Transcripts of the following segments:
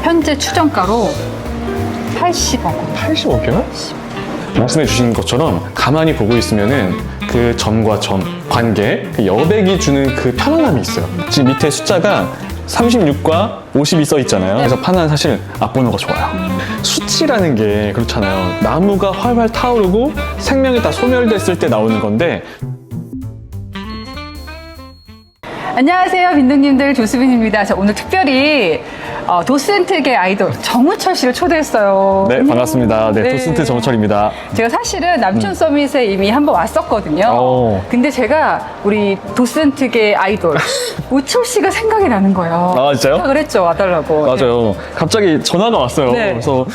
현재 추정가로 80억. 80억이요? 말씀해 주신 것처럼 가만히 보고 있으면은 그 점과 점, 관계, 그 여백이 주는 그 편안함이 있어요. 지금 밑에 숫자가 36과 50이 써 있잖아요. 그래서 파는 사실 앞번호가 좋아요. 수치라는 게 그렇잖아요. 나무가 활활 타오르고 생명이 다 소멸됐을 때 나오는 건데. 안녕하세요, 빈둥님들. 조수빈입니다. 저 오늘 특별히 도슨트계 아이돌 정우철 씨를 초대했어요. 네, 반갑습니다. 네, 네. 도슨트 정우철입니다. 제가 사실은 남촌 서밋에 이미 한번 왔었거든요. 근데 제가 우리 도슨트계 아이돌 우철 씨가 생각이 나는 거예요. 아, 진짜요? 부탁을 했죠, 와달라고. 맞아요. 갑자기 전화가 왔어요. 네. 그래서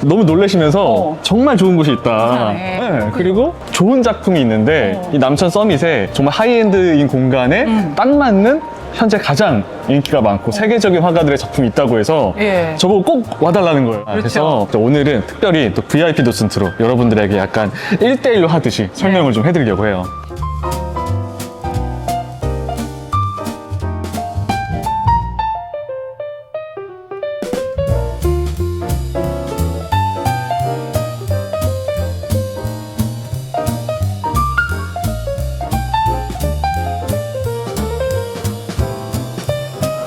너무 놀라시면서 정말 좋은 곳이 있다. 세상에. 네, 그리고 좋은 작품이 있는데 이 남천 서밋에 정말 하이엔드인 공간에 딱 맞는 현재 가장 인기가 많고 세계적인 화가들의 작품이 있다고 해서 예. 저보고 꼭 와달라는 거예요. 그렇죠. 그래서 오늘은 특별히 또 VIP 도슨트로 여러분들에게 약간 1대1로 하듯이 설명을 좀 해드리려고 해요.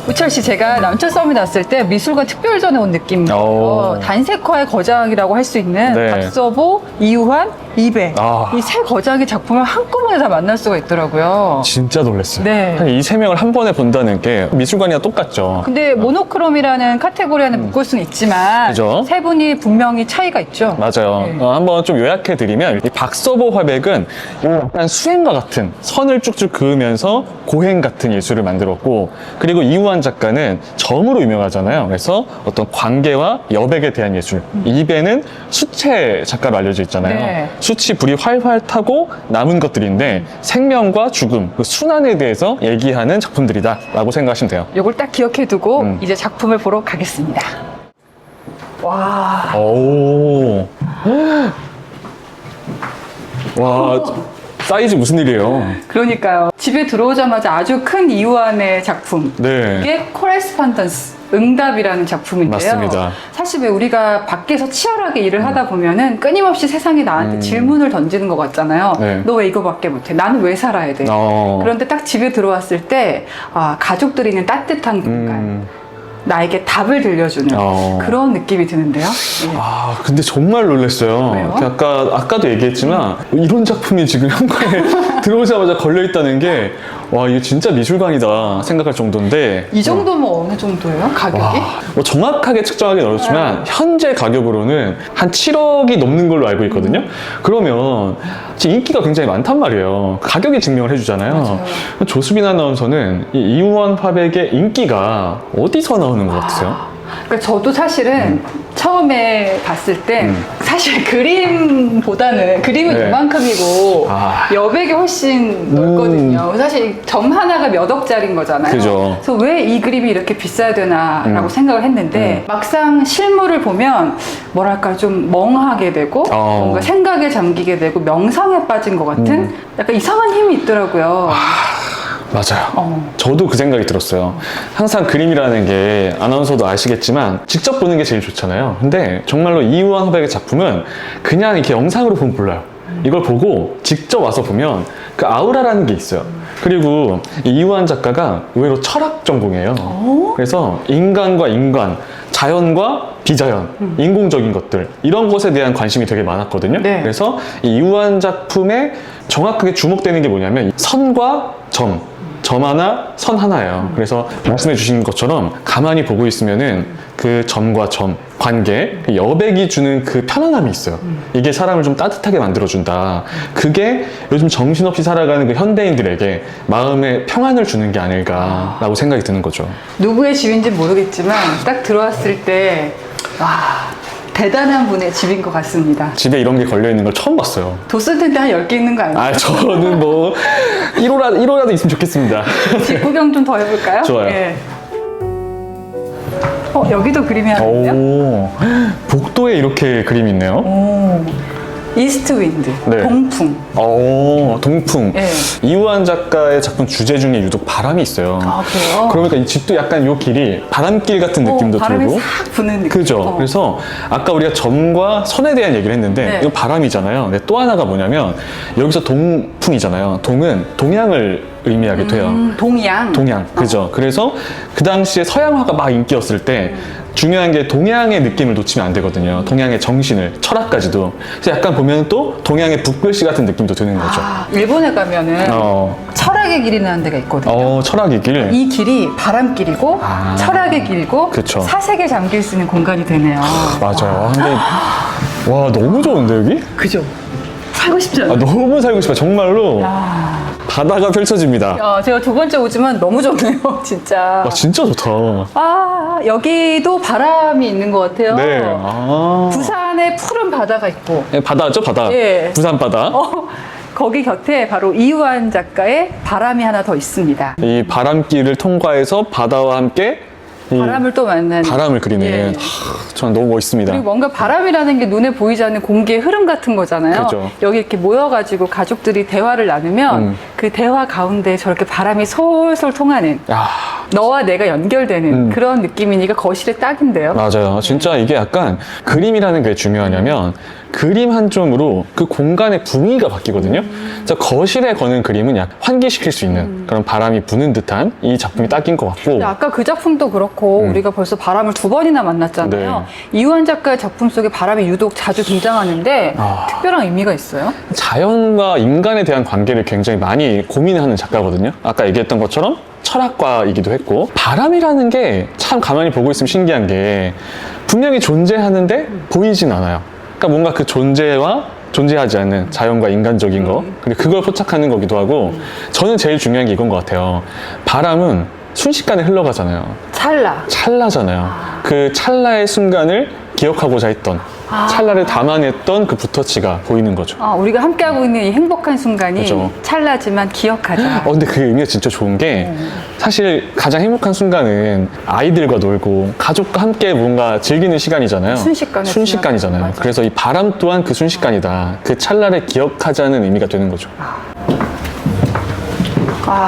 우철 씨, 제가 남촌 서밋 왔을 때 미술관 특별전에 온 느낌이에요. 오. 단색화의 거장이라고 할 수 있는 네. 박서보, 이우환, 이배. 아. 이 세 거장의 작품을 한꺼번에 다 만날 수가 있더라고요. 진짜 놀랐어요. 네. 이 세 명을 한 번에 본다는 게 미술관이랑 똑같죠. 근데 모노크롬이라는 카테고리 안에 묶을 수는 있지만 그죠? 세 분이 분명히 차이가 있죠. 맞아요. 네. 한번 좀 요약해드리면 이 박서보 화백은 약간 수행과 같은 선을 쭉쭉 그으면서 고행 같은 예술을 만들었고, 그리고 이우환 작가는 점으로 유명하잖아요. 그래서 어떤 관계와 여백에 대한 예술. 이배는 수채 작가로 알려져 있잖아요. 네. 수치 불이 활활 타고 남은 것들인데 생명과 죽음, 그 순환에 대해서 얘기하는 작품들이다 라고 생각하시면 돼요. 요걸 딱 기억해 두고 이제 작품을 보러 가겠습니다. 와. 오. 와, 사이즈 무슨 일이에요? 그러니까요. 집에 들어오자마자 아주 큰 이우환의 작품. 네. 이게 코레스판던스, 응답이라는 작품인데요. 맞습니다. 사실 왜 우리가 밖에서 치열하게 일을 하다 보면은 끊임없이 세상이 나한테 질문을 던지는 것 같잖아요. 네. 너 왜 이거밖에 못해? 나는 왜 살아야 돼? 그런데 딱 집에 들어왔을 때 가족들이 있는 따뜻한 공간, 나에게 답을 들려주는 그런 느낌이 드는데요. 예. 아, 근데 정말 놀랐어요. 왜요? 아까도 얘기했지만, 이런 작품이 지금 현관에 들어오자마자 걸려있다는 게, 와, 이거 진짜 미술관이다 생각할 정도인데. 이 정도면 어느 정도예요? 가격이? 와, 뭐 정확하게 측정하기는 어렵지만, 현재 가격으로는 한 7억이 넘는 걸로 알고 있거든요. 그러면 지금 인기가 굉장히 많단 말이에요. 가격이 증명을 해주잖아요. 맞아요. 조수빈 아나운서는 이 이우환 화백의 인기가 어디서 나오는 것 같으세요? 그러니까 저도 사실은 처음에 봤을 때 사실 그림보다는 그림은 네. 이만큼이고 아. 여백이 훨씬 넓거든요. 사실 점 하나가 몇 억짜리인 거잖아요. 그죠. 그래서 왜 이 그림이 이렇게 비싸야 되나라고 생각을 했는데 막상 실물을 보면 뭐랄까 좀 멍하게 되고 뭔가 생각에 잠기게 되고 명상에 빠진 것 같은 약간 이상한 힘이 있더라고요. 맞아요. 저도 그 생각이 들었어요. 항상 그림이라는 게 아나운서도 아시겠지만 직접 보는 게 제일 좋잖아요. 근데 정말로 이우환 화백의 작품은 그냥 이렇게 영상으로 보면 몰라요. 이걸 보고 직접 와서 보면 그 아우라라는 게 있어요. 그리고 이 이우환 작가가 의외로 철학 전공이에요. 그래서 인간과 인간, 자연과 비자연, 인공적인 것들 이런 것에 대한 관심이 되게 많았거든요. 네. 그래서 이 이우환 작품에 정확하게 주목되는 게 뭐냐면 선과 점 하나, 선 하나예요. 그래서 말씀해 주신 것처럼 가만히 보고 있으면은 그 점과 점, 관계, 그 여백이 주는 그 편안함이 있어요. 이게 사람을 좀 따뜻하게 만들어준다. 그게 요즘 정신없이 살아가는 그 현대인들에게 마음의 평안을 주는 게 아닐까라고 생각이 드는 거죠. 누구의 집인지 모르겠지만 딱 들어왔을 때 대단한 분의 집인 것 같습니다. 집에 이런 게 걸려있는 걸 처음 봤어요. 도슨트인데 한 10개 있는 거 아니에요? 아, 저는 뭐 1호라도 있으면 좋겠습니다. 집 구경 좀 더 해볼까요? 좋아요. 예. 여기도 그림이 하나 있네요. 오, 복도에 이렇게 그림이 있네요. 오. 이스트 윈드, 네. 동풍. 동풍. 네. 이우한 작가의 작품 주제 중에 유독 바람이 있어요. 아, 그래요? 그러니까 이 집도 약간 요 길이 바람길 같은 느낌도 바람이 들고. 싹 부는 느낌. 그죠. 그래서 아까 우리가 점과 선에 대한 얘기를 했는데 네. 이거 바람이잖아요. 근데 또 하나가 뭐냐면 여기서 동풍이잖아요. 동은 동양을 의미하기도 해요. 동양. 동양, 그죠. 그래서 그 당시에 서양화가 막 인기였을 때 중요한 게 동양의 느낌을 놓치면 안 되거든요. 동양의 정신을, 철학까지도. 그래서 약간 보면 또 동양의 북글씨 같은 느낌도 드는 거죠. 일본에 가면은 철학의 길이라는 데가 있거든요. 철학의 길. 이 길이 바람길이고 철학의 길이고 그쵸. 사색에 잠길 수 있는 공간이 되네요. 맞아요. 근데 와, 너무 좋은데 여기? 그죠? 살고 싶지 않아요? 너무 살고 싶어요. 정말로. 바다가 펼쳐집니다. 제가 두 번째 오지만 너무 좋네요, 진짜. 진짜 좋다. 여기도 바람이 있는 것 같아요. 네. 부산에 푸른 바다가 있고. 바다죠, 바다. 예. 부산 바다. 거기 곁에 바로 이우한 작가의 바람이 하나 더 있습니다. 이 바람길을 통과해서 바다와 함께 바람을 또 만나는. 바람을 그리는. 예. 저는 너무 멋있습니다. 그리고 뭔가 바람이라는 게 눈에 보이지 않는 공기의 흐름 같은 거잖아요. 그죠. 여기 이렇게 모여가지고 가족들이 대화를 나누면 그 대화 가운데 저렇게 바람이 솔솔 통하는 너와 내가 연결되는 그런 느낌이니까 거실에 딱인데요. 맞아요. 진짜 이게 약간 그림이라는 게 중요하냐면 그림 한 점으로 그 공간의 분위기가 바뀌거든요. 그래서 거실에 거는 그림은 약 환기시킬 수 있는 그런 바람이 부는 듯한 이 작품이 딱인 것 같고. 근데 아까 그 작품도 그렇고 우리가 벌써 바람을 두 번이나 만났잖아요. 이우한 작가의 작품 속에 바람이 유독 자주 등장하는데 특별한 의미가 있어요? 자연과 인간에 대한 관계를 굉장히 많이 고민하는 작가거든요. 아까 얘기했던 것처럼 철학과이기도 했고 바람이라는 게 참 가만히 보고 있으면 신기한 게 분명히 존재하는데 보이진 않아요. 그러니까 뭔가 그 존재와 존재하지 않는 자연과 인간적인 거 그리고 그걸 포착하는 거기도 하고 저는 제일 중요한 게 이건 것 같아요. 바람은 순식간에 흘러가잖아요. 찰나잖아요. 그 찰나의 순간을 기억하고자 했던 찰나를 담아냈던 그 붓터치가 보이는 거죠. 우리가 함께하고 있는 이 행복한 순간이 그죠. 찰나지만 기억하자. 근데 그 의미가 진짜 좋은 게 사실 가장 행복한 순간은 아이들과 놀고 가족과 함께 뭔가 즐기는 시간이잖아요. 순식간이잖아요. 맞아. 그래서 이 바람 또한 그 순식간이다. 그 찰나를 기억하자는 의미가 되는 거죠.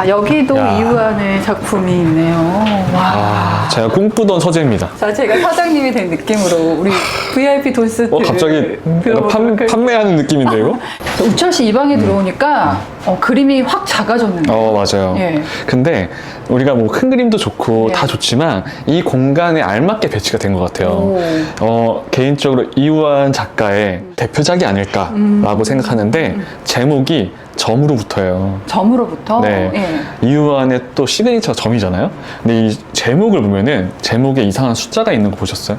여기도 이우한의 작품이 있네요. 와. 제가 꿈꾸던 서재입니다. 자, 제가 사장님이 된 느낌으로 우리 VIP 돈스 갑자기 판매하는 느낌인데 이거? 우철 씨 이 방에 들어오니까 그림이 확 작아졌는데. 맞아요. 예. 근데 우리가 뭐 큰 그림도 좋고 다 좋지만 이 공간에 알맞게 배치가 된 것 같아요. 개인적으로 이우한 작가의 대표작이 아닐까라고 생각하는데 제목이 점으로부터예요. 점으로부터? 네. 예. 이우한의 또 시그니처 점이잖아요. 근데 이 제목을 보면은 제목에 이상한 숫자가 있는 거 보셨어요?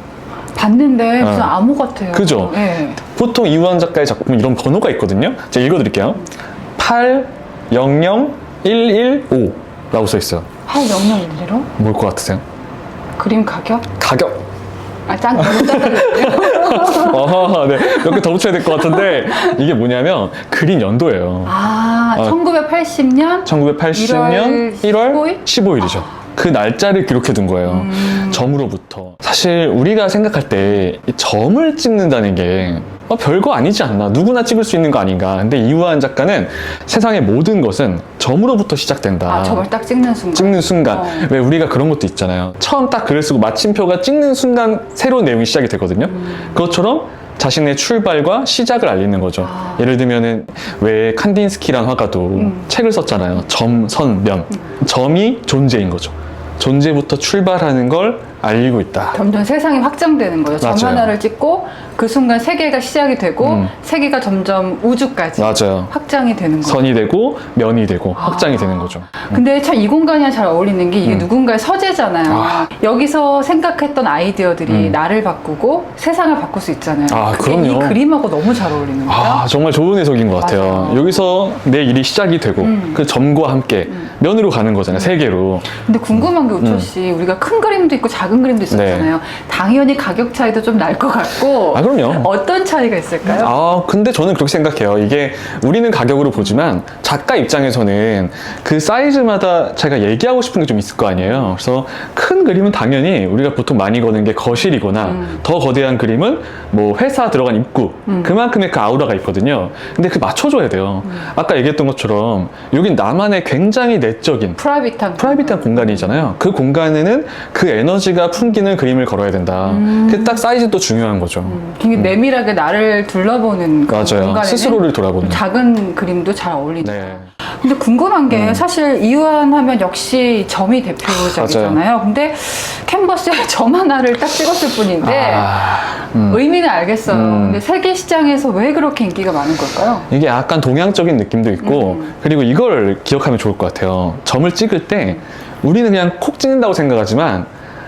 봤는데 무슨 암호 같아요. 그죠? 예. 보통 이우한 작가의 작품은 이런 번호가 있거든요. 제가 읽어드릴게요. 800115라고 써 있어요. 800115? 뭘 것 같으세요? 그림 가격? 가격. 너무 작아졌네요. 네. 몇 개 더 붙여야 될 것 같은데 이게 뭐냐면 그린 연도예요. 1980년 1월 15일이죠. 그 날짜를 기록해 둔 거예요. 점으로부터. 사실 우리가 생각할 때 이 점을 찍는다는 게 별거 아니지 않나, 누구나 찍을 수 있는 거 아닌가. 근데 이우한 작가는 세상의 모든 것은 점으로부터 시작된다. 점을 딱 찍는 순간. 왜 우리가 그런 것도 있잖아요. 처음 딱 글을 쓰고 마침표가 찍는 순간 새로운 내용이 시작이 되거든요. 그것처럼 자신의 출발과 시작을 알리는 거죠. 예를 들면은 왜 칸딘스키란 화가도 책을 썼잖아요. 점, 선, 면. 점이 존재인 거죠. 존재부터 출발하는 걸 알리고 있다. 점점 세상이 확장되는 거죠. 점 맞아요. 하나를 찍고 그 순간 세계가 시작이 되고 세계가 점점 우주까지 맞아요. 확장이 되는 거죠. 선이 되고 면이 되고 확장이 되는 거죠. 근데 참 이 공간이랑 잘 어울리는 게 이게 누군가의 서재잖아요. 여기서 생각했던 아이디어들이 나를 바꾸고 세상을 바꿀 수 있잖아요. 그럼요. 이 그림하고 너무 잘 어울리는 거예요. 정말 좋은 해석인 것 같아요. 맞아요. 여기서 내 일이 시작이 되고 그 점과 함께 면으로 가는 거잖아요. 세 개로. 근데 궁금한 게 우철 씨, 우리가 큰 그림도 있고 작은 그림도 있었잖아요. 당연히 가격 차이도 좀 날 것 같고. 아, 그럼요. 어떤 차이가 있을까요? 아, 근데 저는 그렇게 생각해요. 이게 우리는 가격으로 보지만 작가 입장에서는 그 사이즈마다 자기가 얘기하고 싶은 게 좀 있을 거 아니에요. 그래서 큰 그림은 당연히 우리가 보통 많이 거는 게 거실이거나 더 거대한 그림은 뭐 회사 들어간 입구, 그만큼의 그 아우라가 있거든요. 근데 그 맞춰줘야 돼요. 아까 얘기했던 것처럼 여긴 나만의 굉장히 내적인 프라이빗한 공간이잖아요. 그 공간에는 그 에너지가 풍기는 그림을 걸어야 된다. 그 딱 사이즈도 중요한 거죠. 굉장히 내밀하게 나를 둘러보는 그 맞아요. 공간에는 스스로를 돌아보는. 작은 그림도 잘 어울린다. 네. 근데 궁금한 게 사실 이완 하면 역시 점이 대표적이잖아요. 근데 캔버스에 점 하나를 딱 찍었을 뿐인데 의미는 알겠어요. 근데 세계 시장에서 왜 그렇게 인기가 많은 걸까요? 이게 약간 동양적인 느낌도 있고 그리고 이걸 기억하면 좋을 것 같아요. 점을 찍을 때 우리는 그냥 콕 찍는다고 생각하지만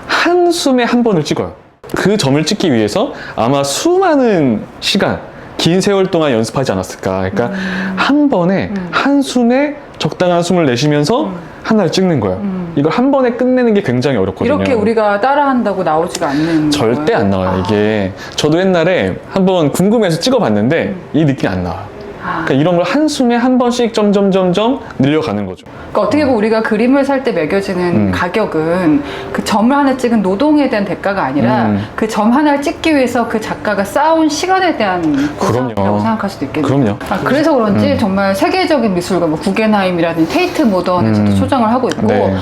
한숨에 한 번을 찍어요. 그 점을 찍기 위해서 아마 수많은 시간, 긴 세월 동안 연습하지 않았을까. 그러니까 한 번에 한숨에 적당한 숨을 내쉬면서 하나를 찍는 거예요. 이걸 한 번에 끝내는 게 굉장히 어렵거든요. 이렇게 우리가 따라한다고 나오지가 않는 절대 거예요? 안 나와요. 이게 저도 옛날에 한번 궁금해서 찍어봤는데 이 느낌이 안 나와요. 그러니까 이런 걸 한숨에 한 번씩 점점점점 늘려가는 거죠. 그러니까 어떻게 보면 우리가 그림을 살 때 매겨지는 가격은 그 점을 하나 찍은 노동에 대한 대가가 아니라 그 점 하나를 찍기 위해서 그 작가가 쌓아온 시간에 대한 그럼요. 보상이라고 생각할 수도 있겠네요. 그럼요. 그래서 그런지 정말 세계적인 미술가, 뭐 구겐하임이라든지 테이트 모던에서도 소장을 하고 있고 네.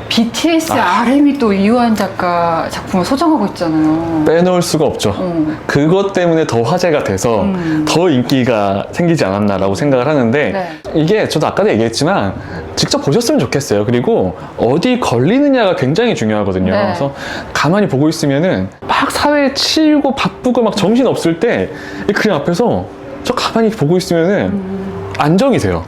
BTS RM이 또 이완 작가 작품을 소장하고 있잖아요. 빼놓을 수가 없죠. 그것 때문에 더 화제가 돼서 더 인기가 생기지 않았나라고 생각을 하는데 네. 이게 저도 아까도 얘기했지만 직접 보셨으면 좋겠어요. 그리고 어디 걸리느냐가 굉장히 중요하거든요. 네. 그래서 가만히 보고 있으면은 막 사회에 치이고 바쁘고 막 정신 없을 때 이 그림 앞에서 저 가만히 보고 있으면은 안정이 돼요.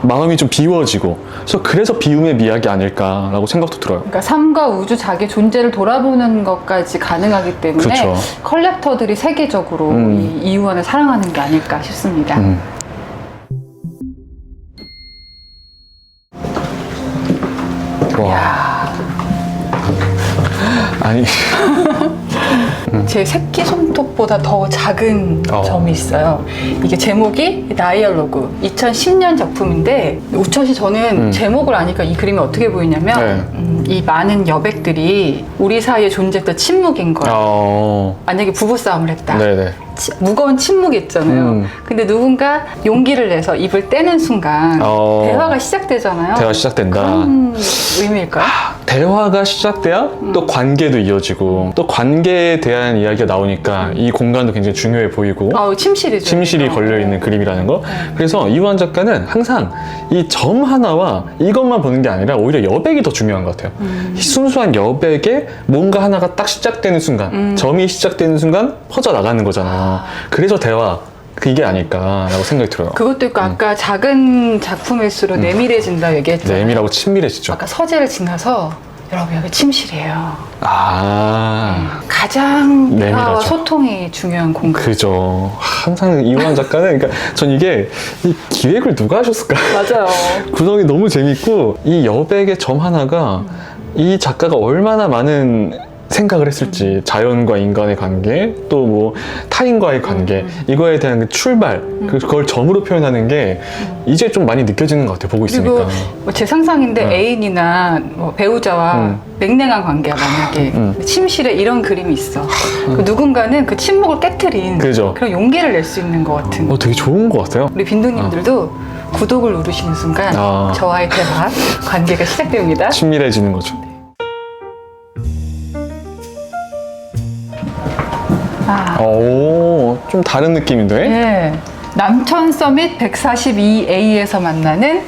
마음이 좀 비워지고 그래서 비움의 미학이 아닐까라고 생각도 들어요. 그러니까 삶과 우주, 자기 존재를 돌아보는 것까지 가능하기 때문에 그쵸. 컬렉터들이 세계적으로 이 이완을 사랑하는 게 아닐까 싶습니다. 와. 아니. 제 새끼 손톱보다 더 작은 점이 있어요. 이게 제목이 다이얼로그 2010년 작품인데 우철 씨, 저는 제목을 아니까 이 그림이 어떻게 보이냐면 이 많은 여백들이 우리 사이에 존재했던 침묵인 거예요. 만약에 부부싸움을 했다. 네네. 무거운 침묵이 있잖아요. 근데 누군가 용기를 내서 입을 떼는 순간 대화가 시작되잖아요. 대화 시작된다. 그런 의미일까요? 대화가 시작돼야 또 관계도 이어지고 또 관계에 대한 이야기가 나오니까 이 공간도 굉장히 중요해 보이고 침실이죠. 침실이 걸려있는 그림이라는 거. 그래서 이완 작가는 항상 이 점 하나와 이것만 보는 게 아니라 오히려 여백이 더 중요한 것 같아요. 이 순수한 여백에 뭔가 하나가 딱 시작되는 순간, 점이 시작되는 순간 퍼져나가는 거잖아요. 그래서 대화 이게 아닐까라고 생각이 들어요. 그것도 있고 아까 작은 작품일수록 내밀해진다 얘기했잖아요. 내밀하고 친밀해지죠. 아까 서재를 지나서 여러분 여기 침실이에요. 가장 대화와 내밀하죠. 소통이 중요한 공간. 그죠. 항상 이완 작가는 그러니까 전 이게 이 기획을 누가 하셨을까? 맞아요. 구성이 너무 재밌고 이 여백의 점 하나가 이 작가가 얼마나 많은 생각을 했을지 자연과 인간의 관계 또 뭐 타인과의 관계 이거에 대한 그 출발 그걸 점으로 표현하는 게 이제 좀 많이 느껴지는 것 같아요. 보고 그리고 있으니까. 뭐 제 상상인데 애인이나 뭐 배우자와 냉랭한 관계가 만약에 침실에 이런 그림이 있어. 그 누군가는 그 침묵을 깨트린 그죠. 그런 용기를 낼 수 있는 것 같은. 되게 좋은 것 같아요. 우리 빈둥님들도 구독을 누르시는 순간 저와의 대화 관계가 시작됩니다. 친밀해지는 거죠. 오, 좀 다른 느낌인데? 네. 남천 서밋 142A에서 만나는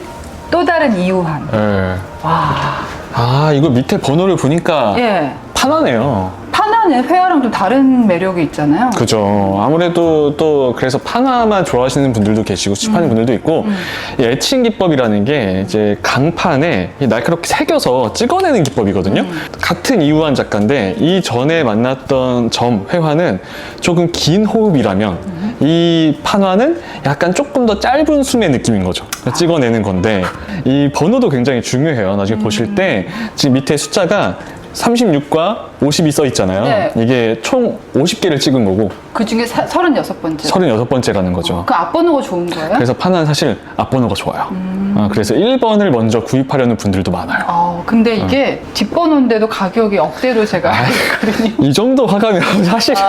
또 다른 이우환. 네. 와. 이거 밑에 번호를 보니까 예. 편하네요. 편하네요. 판화는 회화랑 좀 다른 매력이 있잖아요. 그죠. 아무래도 또 그래서 판화만 좋아하시는 분들도 계시고 칠하는 분들도 있고 이 애칭 기법이라는 게 이제 강판에 날카롭게 새겨서 찍어내는 기법이거든요. 같은 이우환 작가인데 이 전에 만났던 회화는 조금 긴 호흡이라면 이 판화는 약간 조금 더 짧은 숨의 느낌인 거죠. 찍어내는 건데 이 번호도 굉장히 중요해요. 나중에 보실 때 지금 밑에 숫자가 36과 50이 써 있잖아요. 네. 이게 총 50개를 찍은 거고 그 중에 36번째. 36번째라는 거죠. 그 앞번호가 좋은 거예요? 그래서 판화는 사실 앞번호가 좋아요. 그래서 1번을 먼저 구입하려는 분들도 많아요. 근데 이게 뒷번호인데도 가격이 억대로 제가 알고 있거든요. 이 정도 화가면 사실은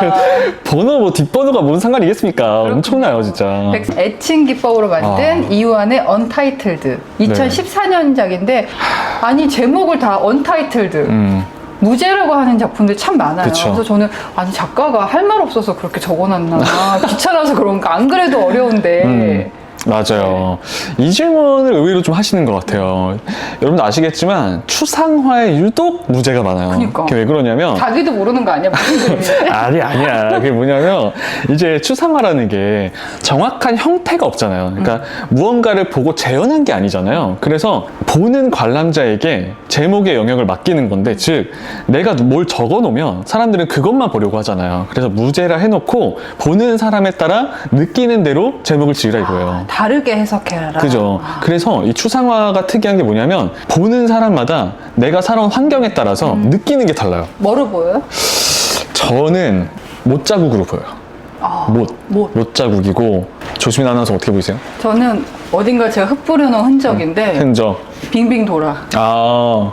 번호 뭐 뒷번호가 뭔 상관이겠습니까? 엄청나요 진짜. 애칭 기법으로 만든 이우환의 언타이틀드 2014년작인데 아니 제목을 다 언타이틀드 무죄라고 하는 작품들 참 많아요. 그쵸. 그래서 저는 아니 작가가 할 말 없어서 그렇게 적어놨나 귀찮아서 그런가 안 그래도 어려운데 맞아요. 이 질문을 의외로 좀 하시는 것 같아요. 여러분도 아시겠지만 추상화에 유독 무죄가 많아요. 그러니까. 그게 왜 그러냐면 자기도 모르는 거 아니야? 무슨 그림인데? 아니야. 그게 뭐냐면 이제 추상화라는 게 정확한 형태가 없잖아요. 그러니까 무언가를 보고 재현한 게 아니잖아요. 그래서 보는 관람자에게 제목의 영역을 맡기는 건데 즉 내가 뭘 적어 놓으면 사람들은 그것만 보려고 하잖아요. 그래서 무죄라 해놓고 보는 사람에 따라 느끼는 대로 제목을 지으라 이거예요. 다르게 해석해라. 그죠. 그래서 이 추상화가 특이한 게 뭐냐면 보는 사람마다 내가 살아온 환경에 따라서 느끼는 게 달라요. 뭐로 보여요? 저는 못자국으로 보여요. 못 자국이고 조수민 아나운서 어떻게 보이세요? 저는 어딘가 제가 흩뿌려놓은 흔적인데 흔적. 빙빙 돌아. 아,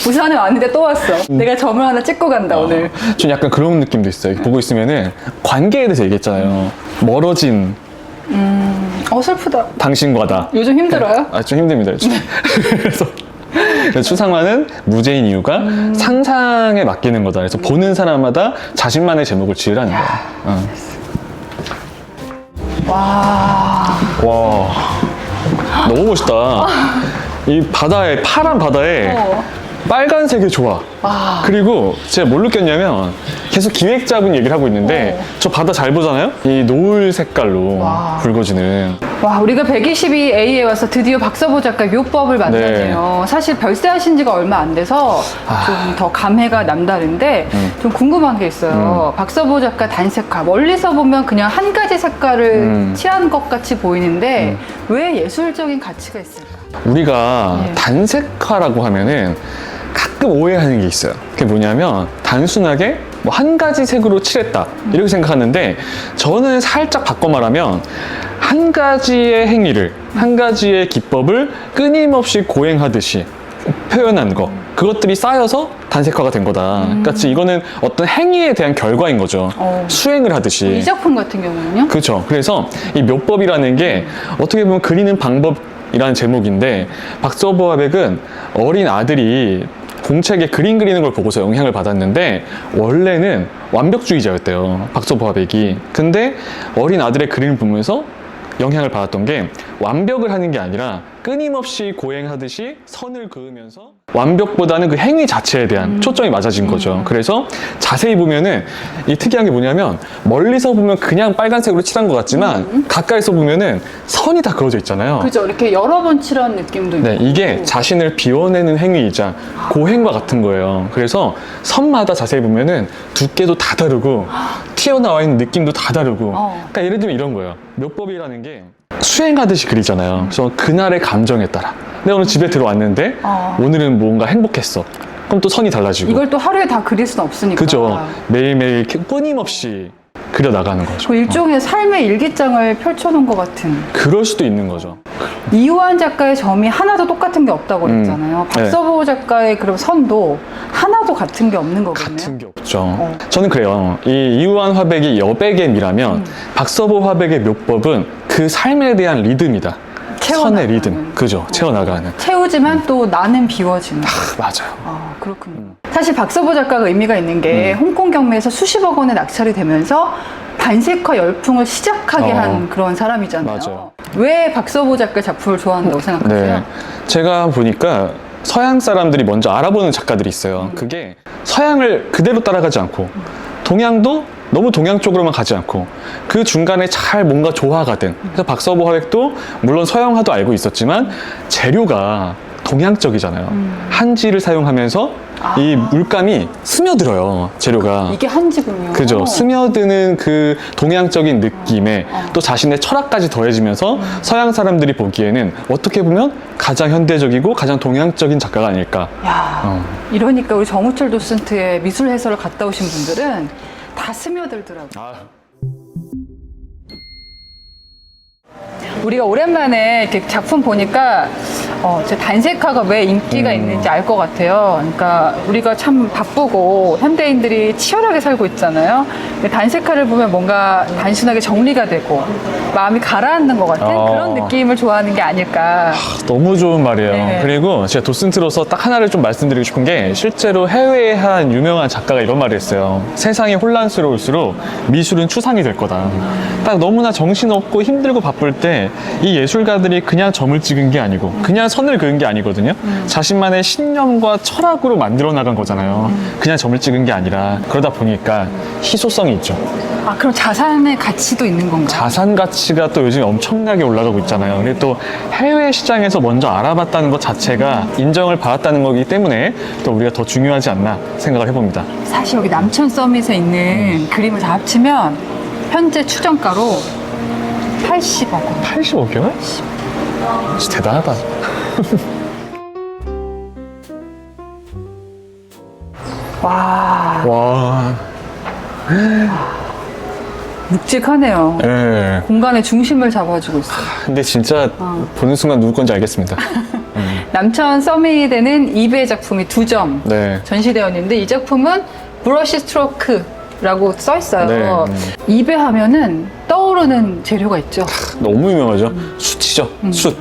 부산에 왔는데 또 왔어. 내가 점을 하나 찍고 간다 오늘. 좀 약간 그런 느낌도 있어요. 보고 있으면은 관계에 대해서 얘기했잖아요. 멀어진 슬프다. 당신과다. 요즘 힘들어요? 좀 힘듭니다. 요즘. 그래서 추상화는 무죄인 이유가 상상에 맡기는 거다. 그래서 보는 사람마다 자신만의 제목을 지으라는 거야. 와. 와, 너무 멋있다. 이 바다에 파란 바다에 빨간색이 좋아. 그리고 제가 뭘 느꼈냐면 계속 기획자분 얘기를 하고 있는데 저 바다 잘 보잖아요? 이 노을 색깔로 붉어지는. 와, 우리가 122A에 와서 드디어 박서보 작가 묘법을 만나네요. 사실 별세하신 지가 얼마 안 돼서 좀 더 감회가 남다른데 좀 궁금한 게 있어요. 박서보 작가 단색화. 멀리서 보면 그냥 한 가지 색깔을 칠한 것 같이 보이는데 왜 예술적인 가치가 있을까? 우리가 단색화라고 하면은 가끔 오해하는 게 있어요. 그게 뭐냐면 단순하게 뭐 한 가지 색으로 칠했다 이렇게 생각하는데 저는 살짝 바꿔 말하면 한 가지의 행위를 한 가지의 기법을 끊임없이 고행하듯이 표현한 거 그것들이 쌓여서 단색화가 된 거다. 그러니까 이거는 어떤 행위에 대한 결과인 거죠. 수행을 하듯이. 이 작품 같은 경우는요? 그렇죠. 그래서 이 묘법이라는 게 어떻게 보면 그리는 방법이라는 제목인데 박서보 화백은 어린 아들이 공책에 그림 그리는 걸 보고서 영향을 받았는데 원래는 완벽주의자였대요. 박서보 화백이. 근데 어린 아들의 그림을 보면서 영향을 받았던 게 완벽을 하는 게 아니라 끊임없이 고행하듯이 선을 그으면서 완벽보다는 그 행위 자체에 대한 초점이 맞아진 거죠. 그래서 자세히 보면은 이 특이한 게 뭐냐면 멀리서 보면 그냥 빨간색으로 칠한 것 같지만 가까이서 보면은 선이 다 그어져 있잖아요. 그죠. 이렇게 여러 번 칠한 느낌도 있고. 네, 이게 자신을 비워내는 행위이자 고행과 같은 거예요. 그래서 선마다 자세히 보면은 두께도 다 다르고 튀어나와 있는 느낌도 다 다르고. 그러니까 예를 들면 이런 거예요. 묘법이라는 게 수행하듯이 그리잖아요. 그래서 그날의 감정에 따라 내가 오늘 집에 들어왔는데 오늘은 뭔가 행복했어. 그럼 또 선이 달라지고. 이걸 또 하루에 다 그릴 순 없으니까. 그죠. 매일매일 이렇게 끊임없이 그려나가는 거죠. 그 일종의 삶의 일기장을 펼쳐놓은 것 같은. 그럴 수도 있는 거죠. 이우환 작가의 점이 하나도 똑같은 게 없다고 그랬잖아요. 박서보 작가의 그런 선도 하나도 같은 게 없는 거겠네요. 같은 게 없죠. 저는 그래요. 이 이우환 화백이 여백의 미라면 박서보 화백의 묘법은 그 삶에 대한 리듬이다. 선의 리듬. 그죠. 채워나가는. 채우지만 또 나는 비워지는. 맞아요. 그렇군요. 사실 박서보 작가가 의미가 있는 게 홍콩 경매에서 수십억 원에 낙찰이 되면서 단색화 열풍을 시작하게 한 그런 사람이잖아요. 맞아요. 왜 박서보 작가 작품을 좋아한다고 생각하세요? 네. 제가 보니까 서양 사람들이 먼저 알아보는 작가들이 있어요. 그게 서양을 그대로 따라가지 않고 동양도 너무 동양 쪽으로만 가지 않고 그 중간에 잘 뭔가 조화가든, 그래서 박서보 화백도 물론 서양화도 알고 있었지만 재료가 동양적이잖아요. 한지를 사용하면서 이 물감이 스며들어요, 재료가. 이게 한지군요. 그죠. 스며드는 그 동양적인 느낌에 또 자신의 철학까지 더해지면서 서양 사람들이 보기에는 어떻게 보면 가장 현대적이고 가장 동양적인 작가가 아닐까. 야, 이러니까 우리 정우철 도슨트의 미술 해설을 갔다 오신 분들은 다 스며들더라고요. 우리가 오랜만에 이렇게 작품 보니까 제 단색화가 왜 인기가 있는지 알 것 같아요. 그러니까 우리가 참 바쁘고 현대인들이 치열하게 살고 있잖아요. 근데 단색화를 보면 뭔가 단순하게 정리가 되고 마음이 가라앉는 것 같은 그런 느낌을 좋아하는 게 아닐까. 너무 좋은 말이에요. 네. 그리고 제가 도슨트로서 딱 하나를 좀 말씀드리고 싶은 게, 실제로 해외의 한 유명한 작가가 이런 말을 했어요. 세상이 혼란스러울수록 미술은 추상이 될 거다. 딱 너무나 정신없고 힘들고 바쁠 때 이 예술가들이 그냥 점을 찍은 게 아니고 그냥 선을 그은 게 아니거든요. 자신만의 신념과 철학으로 만들어 나간 거잖아요. 그냥 점을 찍은 게 아니라. 그러다 보니까 희소성이 있죠. 아, 그럼 자산의 가치도 있는 건가요? 자산 가치가 또 요즘 엄청나게 올라가고 있잖아요. 그리고 또 해외 시장에서 먼저 알아봤다는 것 자체가 인정을 받았다는 거기 때문에 또 우리가 더 중요하지 않나 생각을 해봅니다. 사실 여기 남천 서밋에 있는 그림을 다 합치면 현재 추정가로 80억 원. 85개월? 진짜 대단하다. 와, 와. 묵직하네요. 예. 공간의 중심을 잡아주고 있어요. 근데 진짜 보는 순간 누구 건지 알겠습니다. 남천 서밋에는 이배의 작품이 2점 네. 전시되어 있는데 이 작품은 브러쉬 스트로크라고 써 있어요. 네. 이배 하면은 떠오르는 재료가 있죠. 너무 유명하죠. 숯이죠. 숯.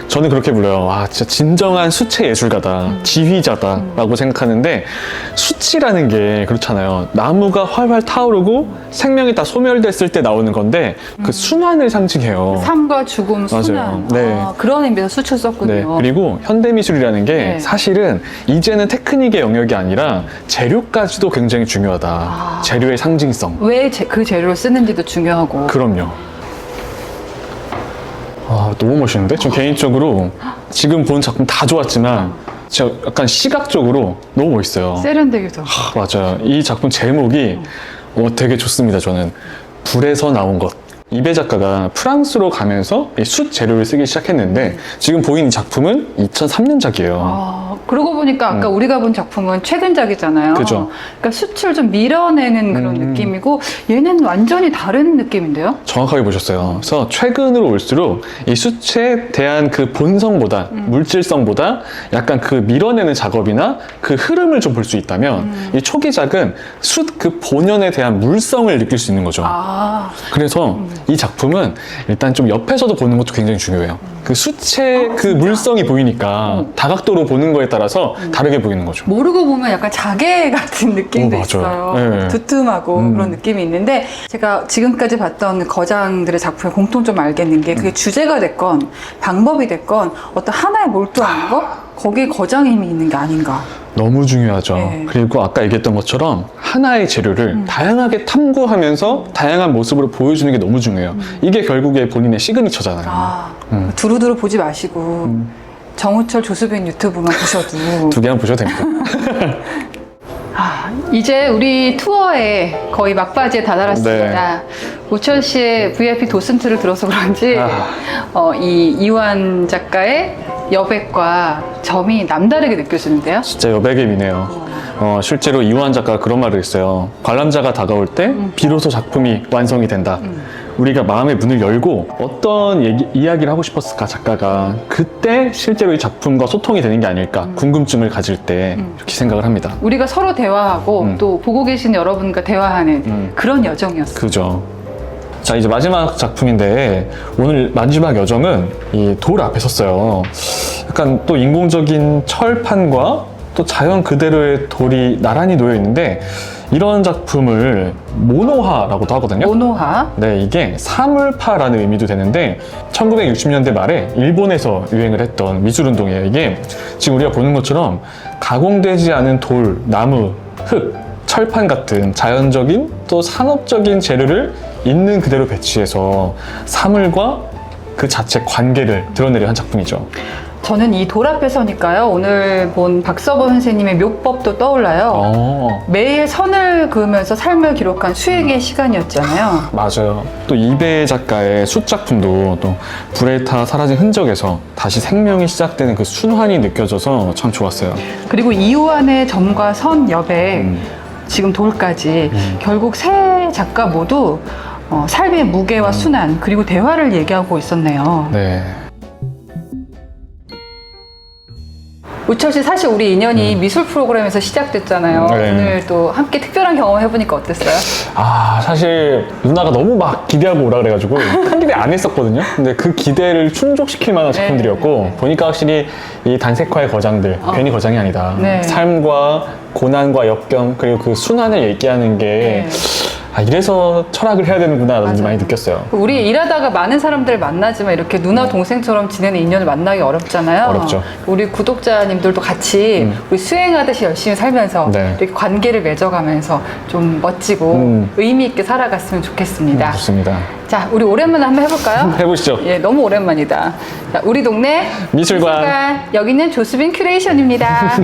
저는 그렇게 불러요. 와, 진짜 진정한 숯의 예술가다. 지휘자다라고 생각하는데, 숯이라는 게 그렇잖아요. 나무가 활활 타오르고 생명이 다 소멸됐을 때 나오는 건데 그 순환을 상징해요. 삶과 죽음, 맞아요. 순환. 네. 아, 그런 의미에서 숯을 썼군요. 네, 그리고 현대미술이라는 게 네. 사실은 이제는 테크닉의 영역이 아니라 재료까지도 굉장히 중요하다. 재료의 상징성. 왜 그 재료를 쓰는지도 중요하고. 그럼요. 아, 너무 멋있는데? 저 개인적으로 지금 본 작품 다 좋았지만 제가 약간 시각적으로 너무 멋있어요. 세련되기도. 맞아요. 이 작품 제목이 되게 좋습니다. 저는 불에서 나온 것. 이배 작가가 프랑스로 가면서 이 숯 재료를 쓰기 시작했는데 지금 보이는 작품은 2003년작이에요. 아, 그러고 보니까 아까 우리가 본 작품은 최근작이잖아요. 그죠. 그러니까 숯을 좀 밀어내는 그런 느낌이고 얘는 완전히 다른 느낌인데요? 정확하게 보셨어요. 그래서 최근으로 올수록 이 숯에 대한 그 본성보다 물질성보다 약간 그 밀어내는 작업이나 그 흐름을 좀 볼 수 있다면 이 초기작은 숯 그 본연에 대한 물성을 느낄 수 있는 거죠. 아, 그래서 이 작품은 일단 좀 옆에서도 보는 것도 굉장히 중요해요. 그 숯의 그 물성이 보이니까 다각도로 보는 거에 따라서 다르게 보이는 거죠. 모르고 보면 약간 자개 같은 느낌도 맞아요. 있어요. 네. 두툼하고 그런 느낌이 있는데 제가 지금까지 봤던 거장들의 작품의 공통점 알겠는 게 그게 주제가 됐건 방법이 됐건 어떤 하나에 몰두하는 거? 거기에 거장의 힘이 있는 게 아닌가. 너무 중요하죠. 네. 그리고 아까 얘기했던 것처럼 하나의 재료를 다양하게 탐구하면서 다양한 모습으로 보여주는 게 너무 중요해요. 이게 결국에 본인의 시그니처잖아요. 아, 두루두루 보지 마시고 정우철 조수빈 유튜브만 보셔도 두 개만 보셔도 됩니다. 아, 이제 우리 투어에 거의 막바지에 다다랐습니다. 우철 씨의 VIP 도슨트를 들어서 그런지 이 이완 작가의 여백과 점이 남다르게 느껴지는데요. 진짜 여백의 미네요. 실제로 이완 작가가 그런 말을 했어요. 관람자가 다가올 때 비로소 작품이 완성이 된다. 우리가 마음의 문을 열고 어떤 이야기를 하고 싶었을까, 작가가. 그때 실제로 이 작품과 소통이 되는 게 아닐까, 궁금증을 가질 때 이렇게 생각을 합니다. 우리가 서로 대화하고 또 보고 계신 여러분과 대화하는 그런 여정이었어요. 그죠. 자, 이제 마지막 작품인데 오늘 마지막 여정은 이 돌 앞에 섰어요. 약간 또 인공적인 철판과 또 자연 그대로의 돌이 나란히 놓여 있는데 이런 작품을 모노하라고도 하거든요. 모노하. 네, 이게 사물파라는 의미도 되는데 1960년대 말에 일본에서 유행을 했던 미술운동이에요. 이게 지금 우리가 보는 것처럼 가공되지 않은 돌, 나무, 흙, 철판 같은 자연적인 또 산업적인 재료를 있는 그대로 배치해서 사물과 그 자체 관계를 드러내려 한 작품이죠. 저는 이 돌 앞에 서니까요. 오늘 본 박서보 선생님의 묘법도 떠올라요. 매일 선을 그으면서 삶을 기록한 수액의 시간이었잖아요. 맞아요. 또 이배 작가의 숫 작품도 또 불에 타 사라진 흔적에서 다시 생명이 시작되는 그 순환이 느껴져서 참 좋았어요. 그리고 이호환의 점과 선 옆에 지금 돌까지 결국 세 작가 모두 삶의 무게와 순환 그리고 대화를 얘기하고 있었네요. 네. 우철 씨, 사실 우리 인연이 미술 프로그램에서 시작됐잖아요. 네. 오늘 또 함께 특별한 경험 해보니까 어땠어요? 사실 누나가 너무 막 기대하고 오라 그래가지고 큰 기대 안 했었거든요. 근데 그 기대를 충족시킬 만한 작품들이었고 보니까 확실히 이 단색화의 거장들 괜히 거장이 아니다. 네. 삶과 고난과 역경 그리고 그 순환을 얘기하는 게 이래서 철학을 해야 되는구나 라는 많이 느꼈어요. 우리 일하다가 많은 사람들을 만나지만 이렇게 누나 동생처럼 지내는 인연을 만나기 어렵잖아요. 어렵죠. 우리 구독자님들도 같이 우리 수행하듯이 열심히 살면서 이렇게 관계를 맺어가면서 좀 멋지고 의미 있게 살아갔으면 좋겠습니다. 좋습니다. 자, 우리 오랜만에 한번 해볼까요? 해보시죠. 예, 너무 오랜만이다. 자, 우리 동네 미술관. 여기는 조수빈 큐레이션입니다.